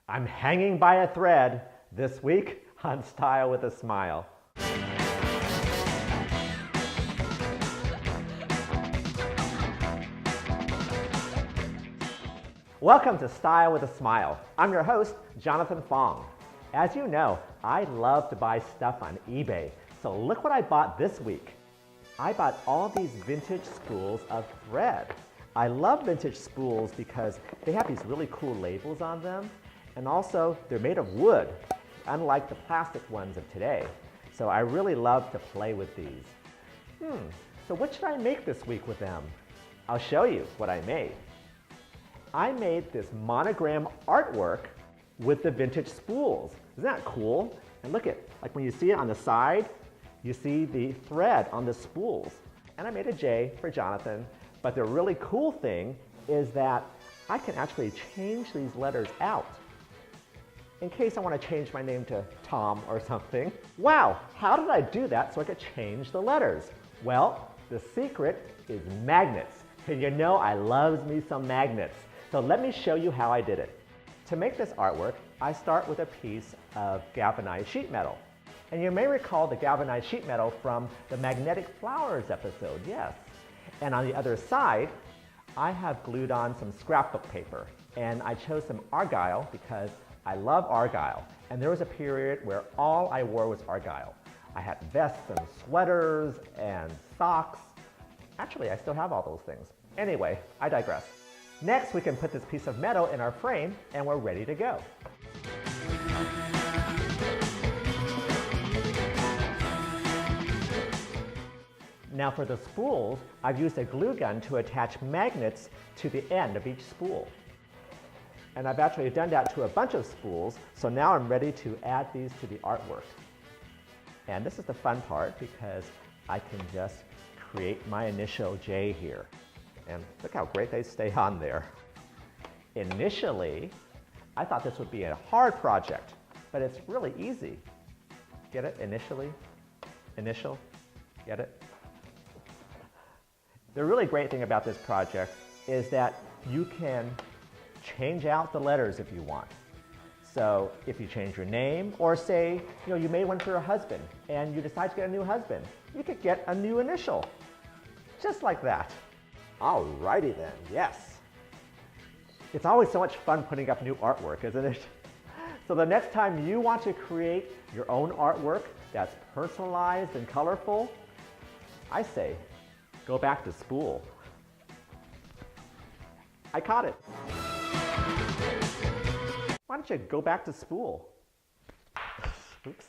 I'm hanging by a thread this week on Style with a Smile. Welcome to Style with a Smile. I'm your host, Jonathan Fong. As you know, I love to buy stuff on eBay, so look what I bought this week. I bought all these vintage spools of thread. I love vintage spools because they have these really cool labels on them, and also they're made of wood, unlike the plastic ones of today. So I really love to play with these. So what should I make this week with them? I'll show you what I made. I made this monogram artwork with the vintage spools. Isn't that cool? And look at, like when you see it on the side, you see the thread on the spools. And I made a J for Jonathan, but the really cool thing is that I can actually change these letters out in case I want to change my name to Tom or something. Wow, how did I do that so I could change the letters? Well, the secret is magnets. And you know I love me some magnets. So let me show you how I did it. To make this artwork, I start with a piece of galvanized sheet metal. And you may recall the galvanized sheet metal from the magnetic flowers episode, yes. And on the other side, I have glued on some scrapbook paper. And I chose some argyle because I love argyle. And there was a period where all I wore was argyle. I had vests and sweaters and socks. Actually, I still have all those things. Anyway, I digress. Next, we can put this piece of metal in our frame and we're ready to go. Now for the spools, I've used a glue gun to attach magnets to the end of each spool. And I've actually done that to a bunch of spools, so now I'm ready to add these to the artwork. And this is the fun part because I can just create my initial J here. And look how great they stay on there. Initially, I thought this would be a hard project, but it's really easy. Get it? Initially? Initial? Get it? The really great thing about this project is that you can change out the letters if you want. So if you change your name, or say, you made one for your husband and you decide to get a new husband, you could get a new initial. Just like that. Alrighty then, yes. It's always so much fun putting up new artwork, isn't it? So the next time you want to create your own artwork that's personalized and colorful, I say, go back to Spool. I caught it. Why don't you go back to Spool? Oops.